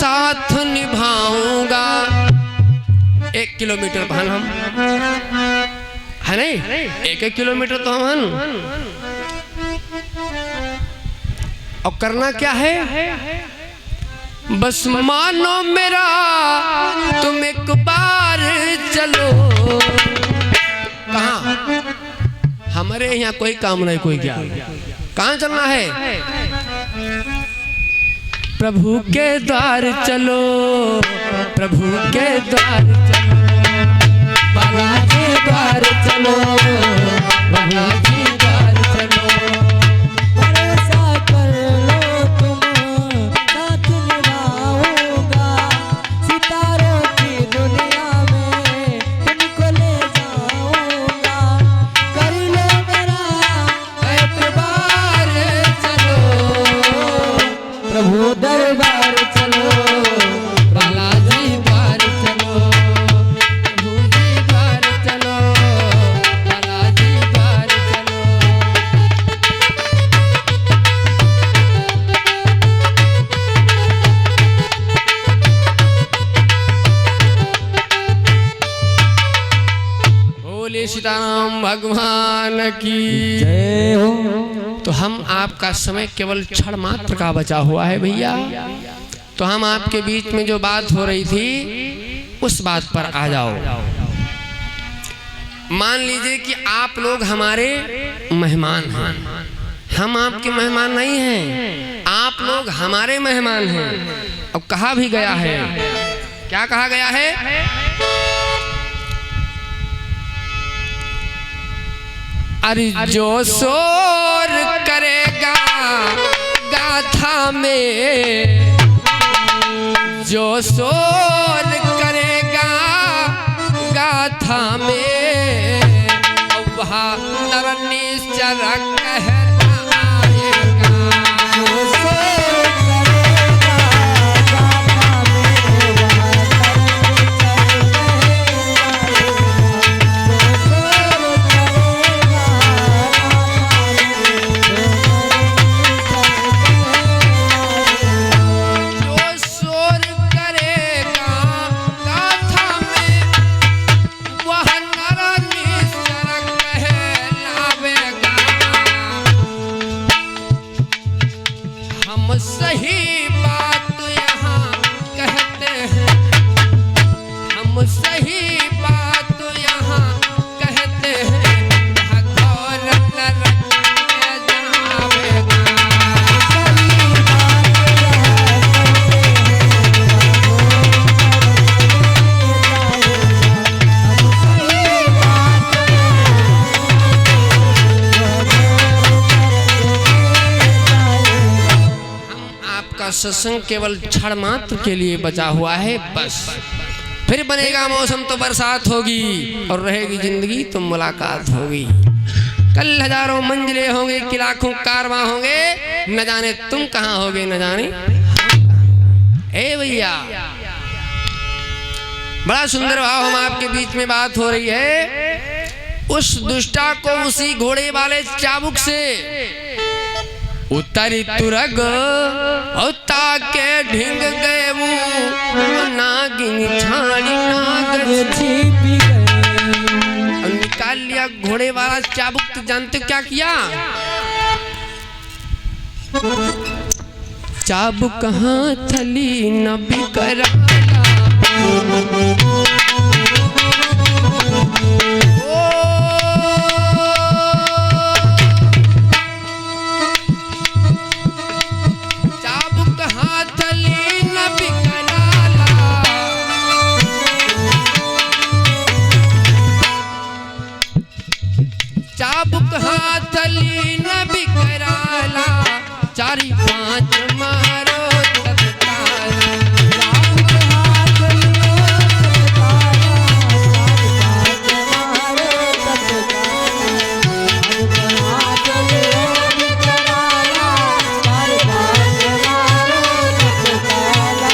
साथ निभाऊंगा। 1 किलोमीटर भान हम है नहीं, 1-1 किलोमीटर तो हम और करना क्या है, बस मानो मेरा तुम एक बार चलो। कहाँ हमारे यहाँ कोई काम नहीं, कोई क्या, कहाँ चलना है, प्रभु के द्वार चलो, प्रभु के द्वार चलो, बालाजी द्वार चलो, बालाजी द्वार चलो। भरोसा कर लो तुम, साथ निभाऊंगा, सितारों की दुनिया में तुमको ले जाऊंगा। कर लो मेरा एतबार चलो, प्रभु दरबार चलो, बालाजी द्वार चलो, प्रभु जी द्वार चलो, बालाजी द्वार चलो। बोले सीताराम भगवान की जय हो। तो हम आपका समय केवल क्षण मात्र का बचा हुआ है भैया। तो हम आपके बीच में जो बात हो रही थी उस बात पर आ जाओ। मान लीजिए कि आप लोग हमारे मेहमान हैं, हम आपके मेहमान नहीं हैं, आप लोग हमारे मेहमान हैं। अब कहा भी गया है, क्या कहा गया है, अरे जो शोर करेगा गाथा में, जो शोर करेगा गाथा में, वह नर निश्चर कहता आएगा। जो शोर करेगा गाथा में, वह सही बात यहाँ कहते हैं, हम सही बात यहाँ कहते हैं, गौर न रखे जावेगा। आपका सत्संग केवल क्षण मात्र के लिए बचा हुआ है बस। फिर बनेगा मौसम तो बरसात होगी, और रहेगी जिंदगी तो मुलाकात होगी। कल हजारों मंजिलें होंगे कि लाखों कारवां होंगे, न जाने तुम कहाँ होगे, न जाने। ए भैया, बड़ा सुंदर भाव हम आपके बीच में बात हो रही है। उस दुष्टा को उसी घोड़े वाले चाबुक से उतरी तुरग होता के ढिंग गए वो, नागिन छाड़ी नाग छिप गए। और निकाल लिया घोड़े वाला चाबुक। तो जानते क्या किया, चाबुक हाथ ली न बिकरा, चाबुक हाथ ली न बिकराला, 4-5 मारो तत्काल। चाबुक हाथ लियो तत्काला, 4-5 मारो तत्काला। चाबुक हाथ लियो तत्काला, 4-5 मारो तत्काला।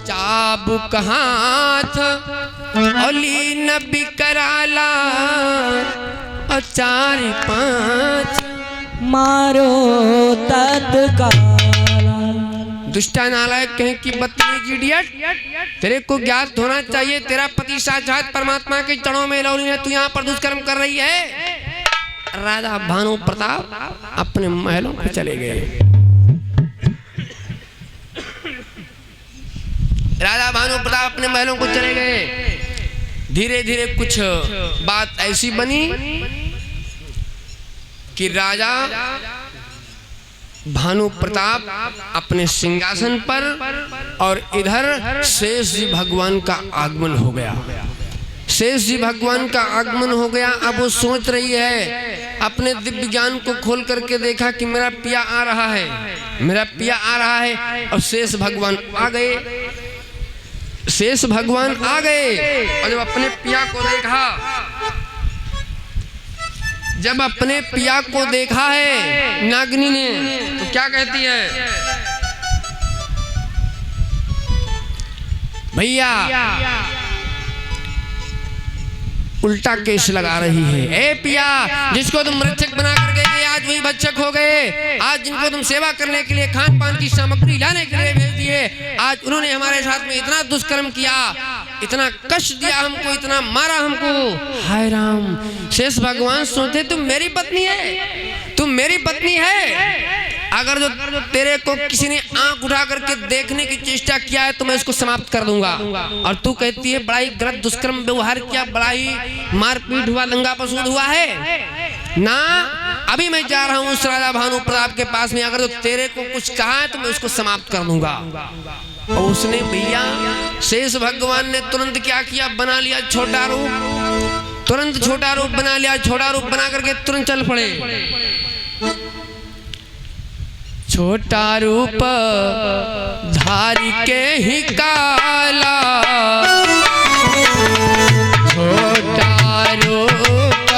चाबुक हाथ ओली न बिकराला, और 4-5 मारो तत्काल। दुष्टा नालायक कहें कि बदतमीज इडियट, तेरे को ज्ञात होना चाहिए तेरा पति साक्षात परमात्मा के चरणों में लौली है, तू यहाँ पर दुष्कर्म कर रही है। राजा भानु प्रताप अपने महलों में चले गए। राजा भानु प्रताप अपने महलों को चले गए। धीरे धीरे कुछ बात ऐसी बनी कि राजा भानु प्रताप अपने सिंहासन पर और इधर शेष जी भगवान का आगमन हो गया। शेष जी भगवान का आगमन हो गया। अब वो सोच रही है, अपने दिव्य ज्ञान को खोल करके देखा कि मेरा पिया आ रहा है, मेरा पिया आ रहा है। और शेष भगवान आ गए। शेष भगवान आ गए और जब अपने पिया को देखा, जब अपने पिया को देखा है नागिनी ने, तो क्या कहती है, भैया उल्टा केस लगा रही है। ए पिया, जिसको तुम रक्षक बना करके गए आज वही भक्षक हो गए। आज जिनको तुम सेवा करने के लिए खान पान की सामग्री लाने के लिए भेज दिए, आज उन्होंने हमारे साथ में इतना दुष्कर्म किया, इतना कष्ट दिया हमको, इतना मारा हमको। हाय राम। शेष भगवान सोचते तुम मेरी पत्नी है, तुम मेरी पत्नी है। अगर जो तेरे को किसी ने आंख उठा करके देखने की चेष्टा किया है तो मैं इसको समाप्त कर दूंगा। और तू कहती है बड़ा ही गलत दुष्कर्म व्यवहार किया, बड़ा ही मारपीट हुआ, दंगा पसूद हुआ है ना। अभी मैं जा रहा हूँ उस राजा भानु प्रताप के पास में, अगर जो तेरे को कुछ कहा है तो मैं उसको समाप्त कर दूंगा। और उसने भैया शेष भगवान ने तुरंत क्या किया, बना लिया छोटा रूप, तुरंत छोटा रूप बना लिया। छोटा रूप बना करके तुरंत चल पड़े। छोटा रूप धारी के ही काला, छोटा रूप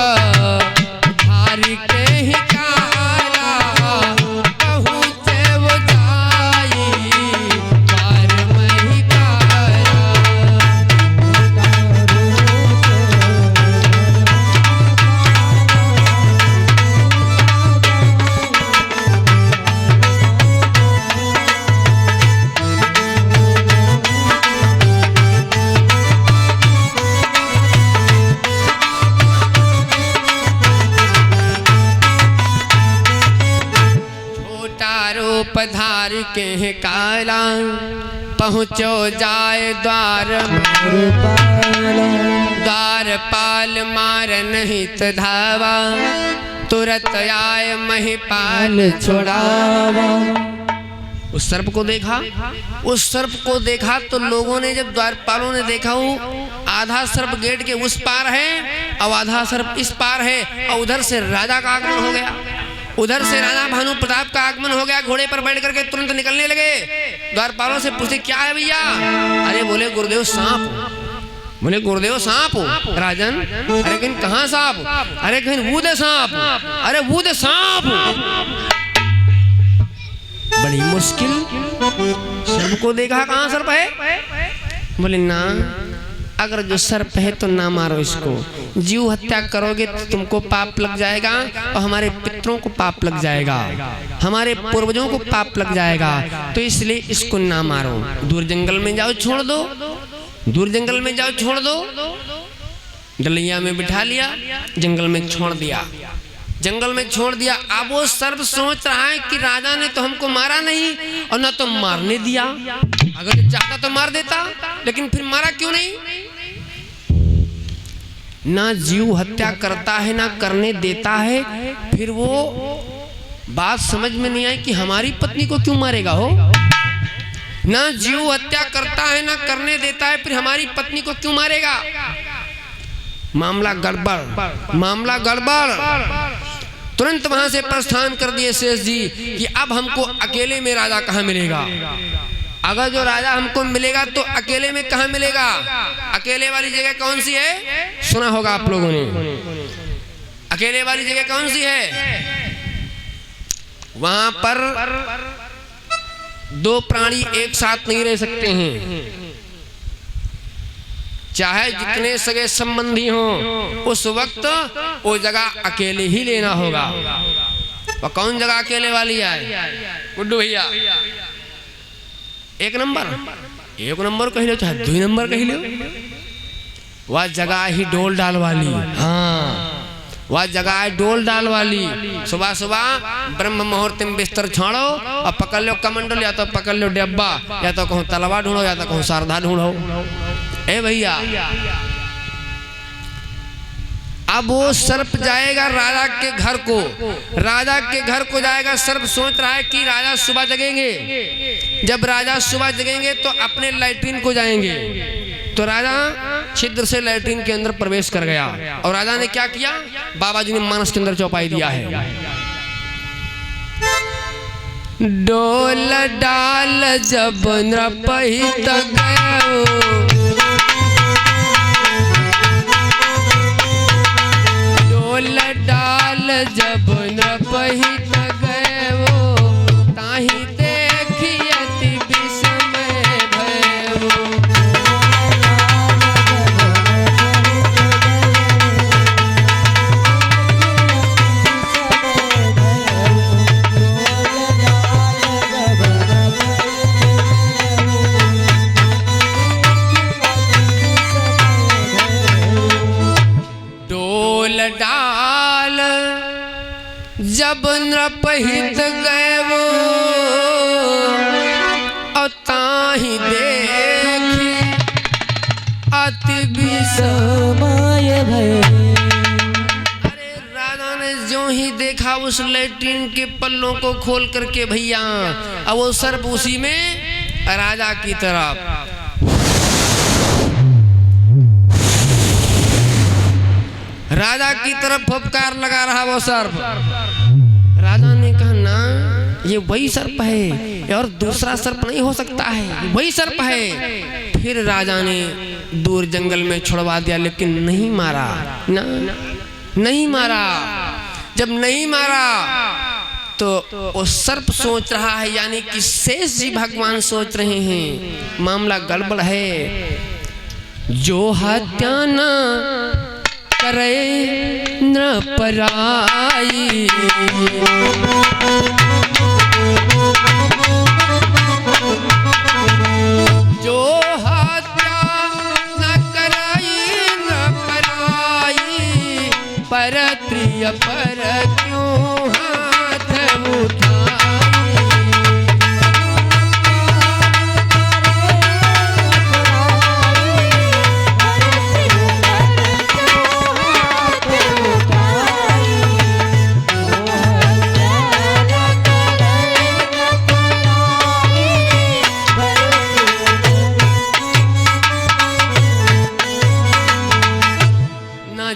धारी के ही काला, पहुँचे वो जाई द्वार में ही काला। धार के काला, पहुँचो जाए द्वार, द्वार पाल मार नहीं तो धावा, तुरंत आए महिपाल छुड़ावा। उस सर्प को देखा, उस सर्प को देखा तो लोगों ने, जब द्वारपालों ने देखा वो आधा सर्प गेट के उस पार है और आधा सर्प इस पार है, और उधर से राजा का आगमन हो गया, उधर से राजा भानु प्रताप का आगमन हो गया। घोड़े पर बैठ करके तुरंत निकलने लगे। द्वारपालों से पूछते क्या है भैया? अरे बोले गुरुदेव सांप। बोले गुरुदेव सांप हो? राजन अरे कहीं कहाँ सांप? अरे कहीं बूढ़े सांप। अरे बूढ़े सांप। बड़ी मुश्किल, सबको देखा कहाँ सर्प है? बोले ना, अगर जो सर्प है तो ना मारो इसको, जीव हत्या करोगे तो तुमको पाप लग जाएगा और हमारे पितरों को पाप लग जाएगा, हमारे पूर्वजों को पाप लग जाएगा, तो इसलिए इसको ना मारो। दूर जंगल में जाओ छोड़ दो, दूर जंगल में जाओ छोड़ दो। डलिया में बिठा लिया, जंगल में छोड़ दिया, जंगल में छोड़ दिया। अब वो सर्प सोच रहा है कि राजा ने तो हमको मारा नहीं और ना तो मारने दिया, अगर चाहता तो मार देता, लेकिन फिर मारा क्यों नहीं? ना जीव हत्या करता है ना करने देता है। फिर वो बात समझ में नहीं आई कि हमारी पत्नी को क्यों मारेगा हो। ना जीव हत्या करता है ना करने देता है, फिर हमारी पत्नी को क्यों मारेगा? मामला गड़बड़, मामला गड़बड़। तुरंत वहां से प्रस्थान कर दिए शेष जी कि अब हमको अकेले में राजा कहाँ मिलेगा। अगर जो राजा हमको मिलेगा तो अकेले में कहाँ मिलेगा? अकेले वाली जगह कौन सी है? सुना होगा आप लोगों ने। अकेले वाली जगह कौन सी है? वहां पर दो प्राणी एक साथ नहीं रह सकते हैं, चाहे जितने सगे संबंधी हों, उस वक्त वो जगह अकेले ही लेना होगा। और कौन जगह अकेले वाली है? गुड्डू भैया एक नंबर कह लो चाहे 2 नंबर कह लो, वह जगह ही डोल डाल वाली। हाँ, वह जगह है डोल डाल वाली। सुबह सुबह ब्रह्म मुहूर्त में बिस्तर छाड़ो और पकड़ लो कमंडल, या तो पकड़ लो डब्बा, या तो कहूँ तलवा ढूंढो, या तो कहूँ शारदा ढूंढो। ए भैया, अब वो सर्प जाएगा राजा के घर को, राजा के घर को जाएगा। सर्प सोच रहा है कि राजा सुबह जगेंगे, जब राजा सुबह जगेंगे तो अपने लैट्रिन को जाएंगे। तो राजा छिद्र से लैट्रिन के अंदर प्रवेश कर गया, और राजा ने क्या किया, बाबा जी ने मानस के अंदर चौपाई दिया है, डोल डाल जब नृपहित गयो, डोल डाल जब नृपहित गयो, ताहि देखी अति विस्मय भयो। डाल जब नृपहित गयो, और ताहि देखी अति विस्मय भयो। अरे राजा ने जो ही देखा उस लैट्रिन के पल्लों को खोल करके भैया, अब वो सर्प उसी में राजा की तरफ, राजा की तरफ फुफकार लगा रहा वो सर्प। राजा ने कहा ना, ये वही सर्प है और दूसरा सर्प नहीं हो सकता है, वही सर्प है। फिर राजा ने दूर जंगल में छुड़वा दिया, लेकिन नहीं मारा ना, नहीं मारा। जब नहीं मारा तो वो सर्प सोच रहा है, यानी कि शेष जी भगवान सोच रहे हैं मामला गड़बड़ है। जो हत्या न करे नृपराई, जो हत्या न कराई नृपराई, पर प्रिय पर क्यों हाथ उठाई।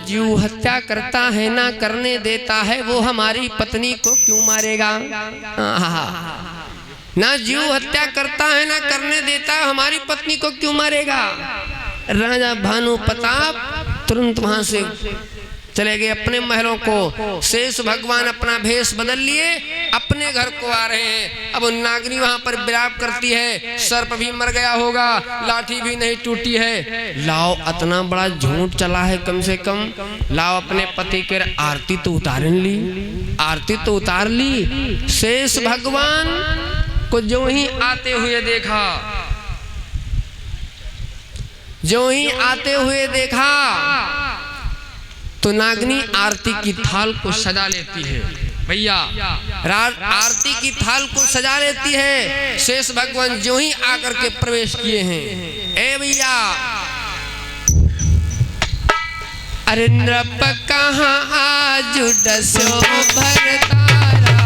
जीव हत्या करता है ना करने देता है, वो हमारी पत्नी को क्यों मारेगा। ना जीव हत्या करता है ना करने देता है, हमारी पत्नी को क्यों मारेगा। राजा भानु प्रताप तुरंत वहां से चले गए अपने महलों को। शेष भगवान अपना भेष बदल लिए अपने घर को आ रहे हैं। अब नागनी वहां पर विलाप करती है, सर्प भी मर गया होगा, लाठी भी नहीं टूटी है। लाओ, इतना बड़ा झूठ चला है, कम से कम लाओ अपने पति के आरती तो उतार ली, आरती तो उतार ली। शेष भगवान को जो ही आते हुए देखा, जो ही आते हुए देखा, तो नागनी आरती की थाल को सजा लेती है। भैया, आरती की थाल को सजा लेती है। शेष भगवान जो ही आकर के प्रवेश किए हैं। ए भैया, अरे नृप कहाँ आज डसो भरतारा,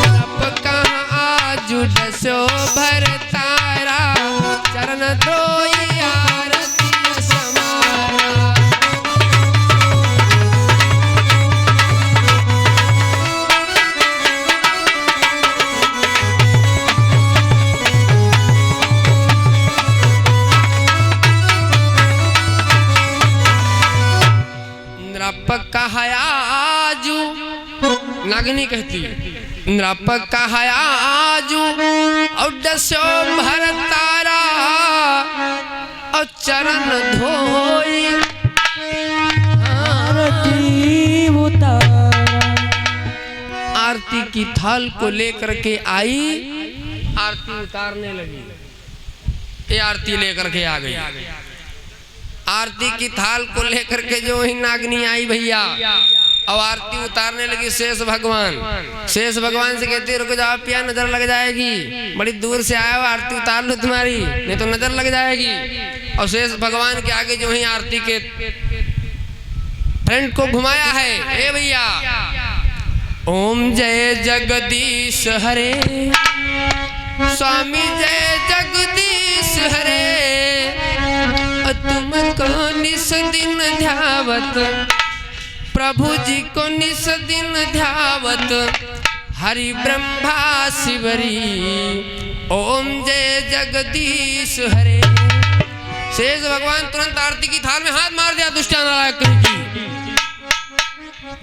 नृप कहाँ आज डसो भरतारा, चरण धोई कहयाजू, नागनी कहती नृप कहयाजू और डसो भरतारा, और चरण धोई आरती उतारा, आरती की थाल को लेकर के आई, आरती उतारने लगी। ये आरती लेकर के आ गई। आरती की थाल को लेकर के जो ही नागनी आई भैया, अब आरती उतारने लगी शेष भगवान। शेष भगवान से कहती रुक जाओ पिया, नजर लग जाएगी, बड़ी दूर से आया हो, आरती उतार लो तुम्हारी, नहीं तो नजर लग जाएगी। और शेष भगवान के आगे जो ही आरती के फ्रंट को घुमाया है, ए भैया, ओम जय जगदीश हरे, स्वामी जय जगदीश हरे, तुमको निस दिन ध्यावत, प्रभु जी को निस दिन ध्यावत, हरि ब्रह्मा शिवरी, ओम जय जगदीश हरे। शेष भगवान तुरंत आरती की थाल में हाथ मार दिया दुष्टा नारायण की।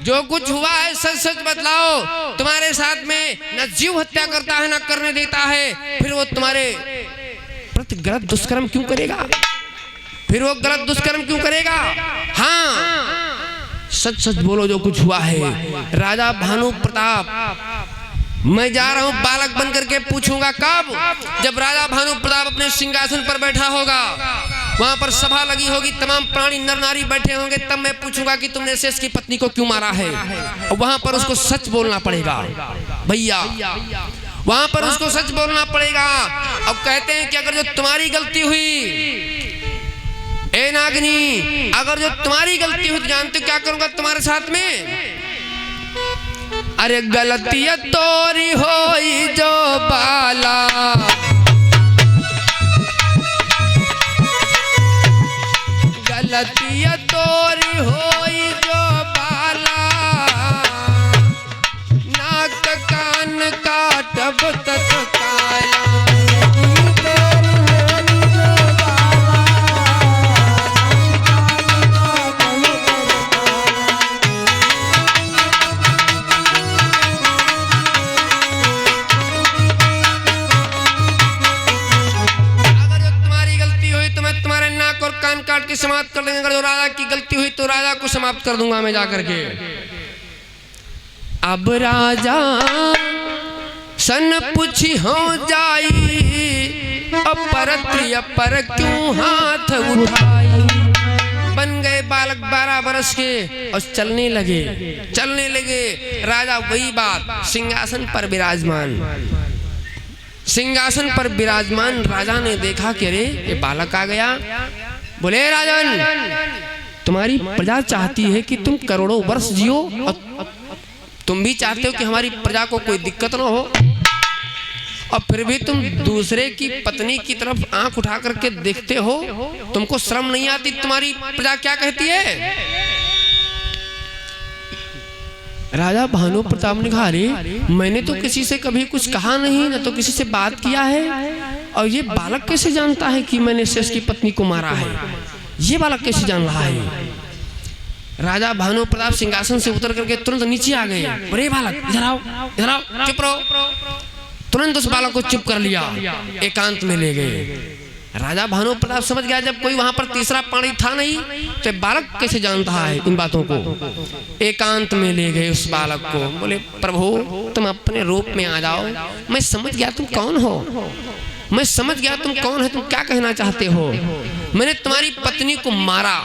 जो कुछ हुआ है सच सच बतलाओ, तुम्हारे साथ में न जीव हत्या करता है न करने देता है, फिर वो तुम्हारे प्रति गलत दुष्कर्म क्यों करेगा? फिर वो गलत दुष्कर्म क्यों करेगा? हाँ, सच सच बोलो जो कुछ हुआ है। राजा भानु प्रताप, मैं जा रहा हूँ बालक बन करके पूछूंगा कब? जब राजा भानु प्रताप अपने सिंहासन पर बैठा होगा, वहां पर सभा लगी होगी, तमाम प्राणी नर नारी बैठे होंगे, तब मैं पूछूंगा कि तुमने शेष की पत्नी को क्यों मारा है। और वहां पर उसको सच बोलना पड़ेगा भैया, वहां पर उसको सच बोलना पड़ेगा। अब कहते हैं कि अगर जो तुम्हारी गलती हुई, ए नागनी, अगर जो तुम्हारी गलती हुई तो जानते हो क्या करूंगा तुम्हारे साथ में? अरे गलती तोरी होई जो बाला, गलती तोरी होई जो बाला, नाक कान काटब तत्काला। काट के समाप्त कर देंगे। अगर जो राजा की गलती हुई तो राजा को समाप्त कर दूंगा मैं जाकर के। अब राजा सन पूछी हो जाई, पर क्यों हाथ उठाई। बन गए बालक 12 बरस के और चलने लगे। राजा वही बात, सिंहासन पर विराजमान राजा ने देखा कि अरे ये बालक आ गया। बोले राजन, तुम्हारी प्रजा चाहती है कि तुम करोड़ों वर्ष जियो, और तुम भी चाहते हो कि हमारी प्रजा को कोई दिक्कत ना हो, और फिर भी तुम दूसरे की पत्नी की तरफ आंख उठा करके देखते हो। तुमको शर्म नहीं आती? तुम्हारी प्रजा क्या कहती है? राजा भानु प्रताप ने कहा, अरे मैंने तो किसी से कभी कुछ कहा नहीं, न तो किसी से बात किया है, और ये बालक कैसे जानता है कि मैंने शेष की पत्नी को मारा है? ये बालक कैसे जान रहा है? राजा भानु प्रताप सिंहासन से उतर करके तुरंत नीचे आ गए। अरे बालक इधर आओ, चुप रहो। तुरंत उस बालक को चुप कर लिया, एकांत में ले गए। राजा भानु प्रताप समझ गया जब कोई वहां पर तीसरा प्राणी था नहीं, तो बालक कैसे जानता है इन बातों को। एकांत में ले गए उस बालक को। बोले प्रभु तुम अपने रूप में आ जाओ, मैं समझ गया तुम कौन हो, मैं समझ गया तुम कौन है, तुम क्या कहना चाहते हो। मैंने तुम्हारी पत्नी को मारा,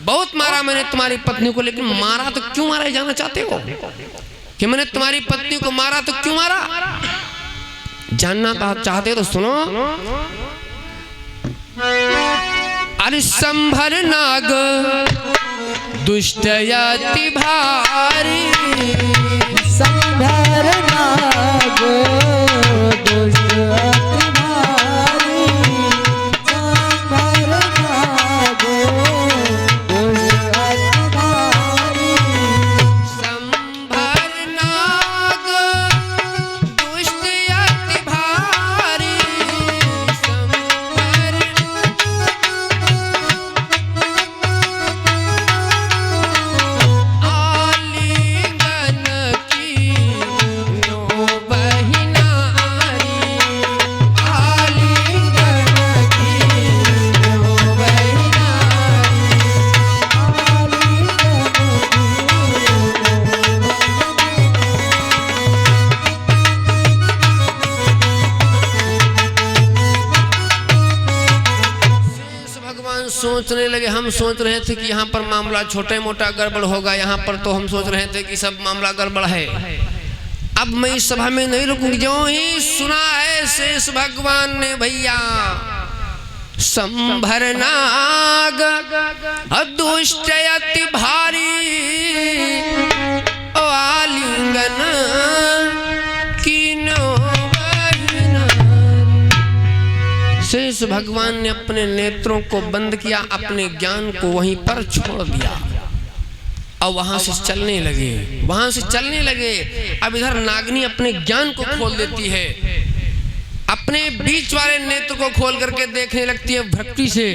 बहुत मारा मैंने तुम्हारी पत्नी को, लेकिन मारा तो क्यों मारा जाना चाहते हो कि मैंने तुम्हारी पत्नी को मारा तो क्यों मारा? जानना चाहते तो सुनो। अरे संभर नाग दुष्ट अति भारी, संभर नाग दुष्ट अति भारी, संभर नाग दुष्ट अति भारी, संभर नाग दुष्ट अति भारी, संभर आलिंगन सोचने लगे, हम सोच रहे थे कि यहाँ पर मामला छोटे मोटा गड़बड़ होगा, यहाँ पर तो हम सोच रहे थे कि सब मामला गड़बड़ है। अब मैं इस सभा में नहीं रुकूंगी। जो ही सुना है शेष भगवान ने भैया संभर नाग दुष्ट अति भारी आलिंगन कीनो वही। शेष भगवान ने अपने नेत्रों को बंद किया, अपने ज्ञान को वहीं पर छोड़ दिया और वहां से चलने लगे। अब इधर नागनी अपने ज्ञान को खोल देती है, अपने बीच वाले नेत्र को खोल करके देखने लगती है भक्ति से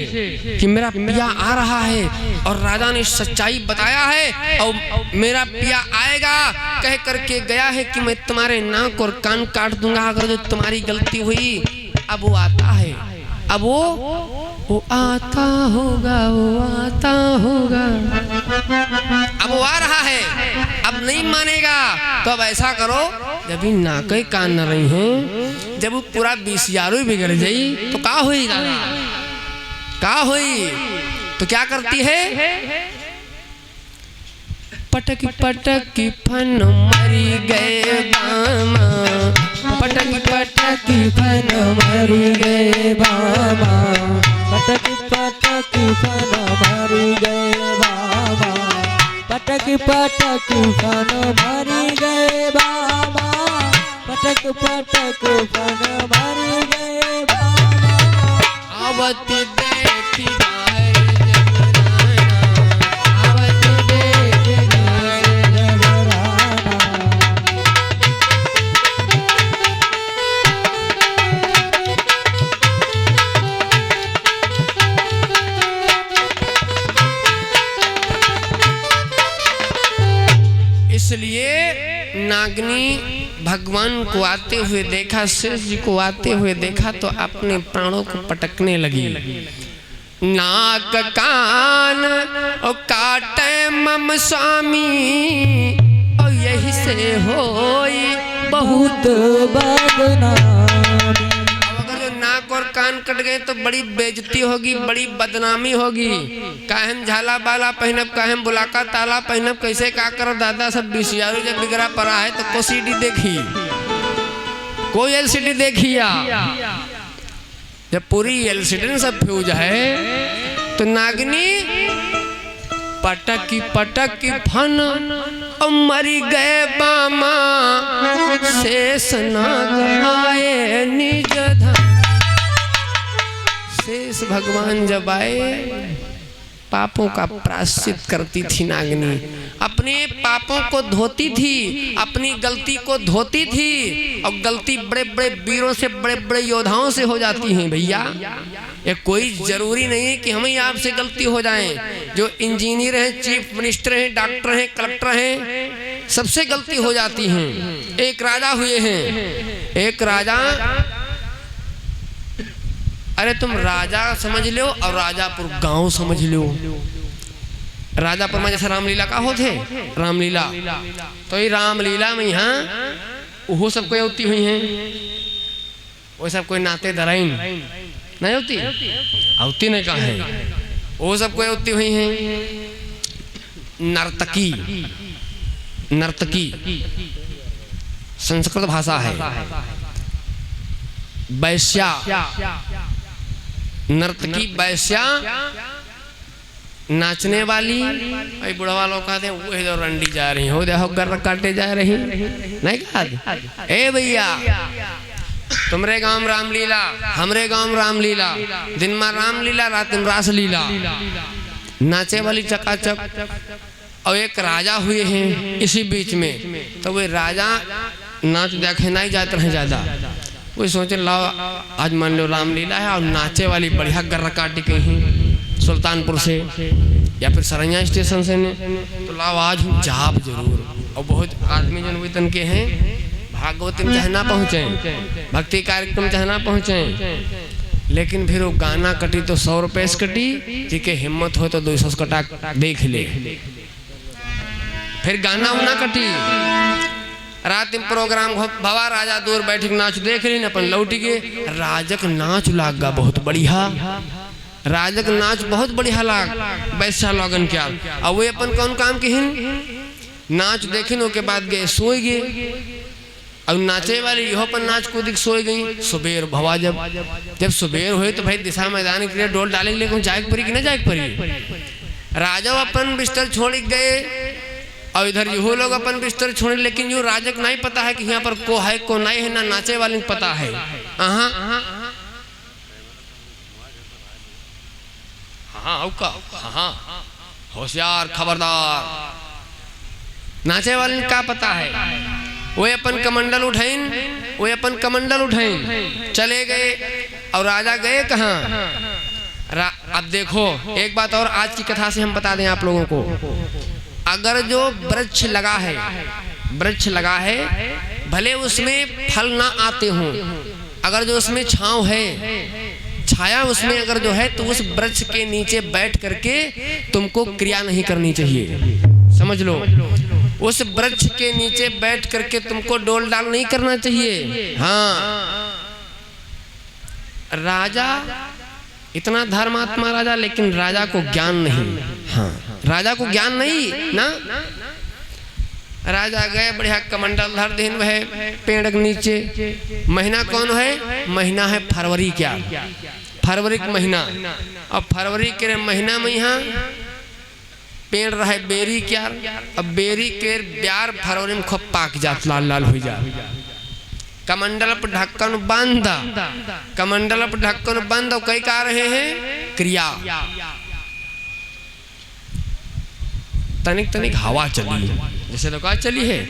कि मेरा पिया आ रहा है और राजा ने सच्चाई बताया है और मेरा पिया आएगा कह करके गया है कि मैं तुम्हारे नाक और कान काट दूंगा अगर जो तुम्हारी गलती हुई। अब वो आता है, अब वो आता होगा, अब वो आ रहा है, अब नहीं मानेगा। तो अब ऐसा करो, जब ही नाके कान न रही हैं, जब वो पूरा बीसियारू बिगड़ जाई तो का हुई दादा, का हुई? तो क्या करती है? पटक पटक फन मरी गए बामा, पटक पटक फन मरी गए बाबा, पटक पटक फन मरी गए बाबा, पटक पटक फन मरी गए बाबा, पटक पटक फन मरी गए बाबा। आवत देखी इसलिए नागनी भगवान को आते हुए देखा, शेष जी को आते हुए देखा तो अपने प्राणों को पटकने लगी। नाक कान और काटे मम स्वामी और यही से होई बहुत बदनामी। अगर जो नाक और कान कट गए तो बड़ी बेइज्जती होगी, बड़ी बदनामी होगी। काहेम झाला बाला पहनब, काहेम बुलाका ताला पहनब, कैसे का करो दादा सब बीसियारू जब बिगड़ा पड़ा है तो कोई सीडी देखी, कोई एलसीडी देखिया। जब पूरी एलसीडी सब फ्यूज है तो नागनी पटकी पटकी फन मरी गए बामा, शेष नाग आए निज धन। शेष भगवान जब आए पापों का प्रायश्चित करती थी नागनी, अपने पापों को धोती थी, अपनी गलती को धोती थी। और गलती बड़े बड़े वीरों से, बड़े बड़े योद्धाओं से हो जाती है भैया। ये कोई जरूरी नहीं है कि हमें आपसे गलती हो जाए। जो इंजीनियर हैं, चीफ मिनिस्टर हैं, डॉक्टर हैं, कलेक्टर हैं, सबसे गलती हो जाती है। एक राजा हुए हैं, एक राजा, अरे तुम राजा समझ लो और राजापुर गांव समझ लो। राजापुर में जैसे रामलीला का होते, रामलीला तो ये रामलीला में यहाँ वो सब कोई होती हुई हैं, वो सब कोई नाते दराइन नहीं होती, होती नहीं कहा है, वो सब कोई होती हुई हैं। नर्तकी, नर्तकी संस्कृत भाषा है। वैश्या, नर्तकी वैश्या, नाचने वाली। भाई बुढ़वा लोग कहते हैं वो इधर रंडी जा रही हो, देखो गर्र काटे जा रही नहीं कहा। ए भैया तुमरे गांव रामलीला, हमरे गांव रामलीला, दिन में रामलीला, रात में रासलीला, नाचे वाली चकाचक। और एक राजा हुए हैं इसी बीच में, तो वे राजा नाच देखे नहीं जाते रहे ज्यादा। वो सोचे लाओ आज मान लो रामलीला है और नाचे वाली बढ़िया गर्र काटी कहीं सुल्तानपुर से या फिर सरैया स्टेशन से ने, तो लाओ आज जाप जरूर। और बहुत आदमी जन वेतन के हैं, भागवती में चाहे ना पहुँचे, भक्ति कार्यक्रम चाहे ना पहुँचे, लेकिन फिर वो गाना कटी तो 100 रुपये से कटी, जी के हिम्मत हो तो 200 कटा देख ले। फिर गाना उना कटी, रात में प्रोग्राम भवा, राजा दूर बैठ नाच देख रही, अपन लौट गए। राजक नाच लागा बहुत बढ़िया, राजक नाच बहुत बढ़िया लाग वैसा लगन क्या। अब वे अपन कौन काम के हिन नाच देखिन के बाद गए सोए गए। अब नाचे वाले यहो पर नाच कूद सोए गई। सुबेर भवा जब सुबेर हुए तो भाई दिशा मैदान के लिए डोल डाले लेकिन जाग परी कि ना जाग परी। राजा अपन बिस्तर छोड़ गए और इधर यो लोग अपन बिस्तर छोड़े, लेकिन यो राजक नहीं पता है कि यहाँ पर को है को नहीं है, ना नाचे वाले को पता है। हाँ होशियार खबरदार, नाचे वाले का पता है। वो अपन कमंडल उठाइन चले गए और राजा गए कहाँ। अब देखो एक बात और आज की कथा से हम बता दें आप लोगों को, अगर जो वृक्ष लगा है भले उसमें फल ना आते हों, अगर जो उसमें छांव है छाया उसमें अगर जो है तो उस वृक्ष के नीचे बैठ करके तुमको क्रिया नहीं करनी चाहिए। समझ लो, उस वृक्ष के नीचे बैठ करके तुमको डोल डाल नहीं करना चाहिए। हाँ राजा इतना धर्मात्मा राजा, लेकिन राजा को ज्ञान नहीं। हाँ राजा को ज्ञान नहीं ना। राजा गए बढ़िया कमंडल धर दिन वह पेड़ के नीचे। महीना कौन है, महीना है फरवरी। क्या फरवरी का महीना। अब फरवरी के महीना में यहाँ पेड़ रहे बेरी क्या। अब बेरी के ब्यार फरवरी में खूब पाक जात, लाल लाल हो जा। कमंडल पर ढक्कन बांधा, कमंडल पर ढक्कन बंद, कई का रहे हैं क्रिया। तनिक तनिक हवा चली, जैसे लोग चली है,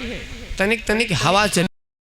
तनिक तनिक हवा चली।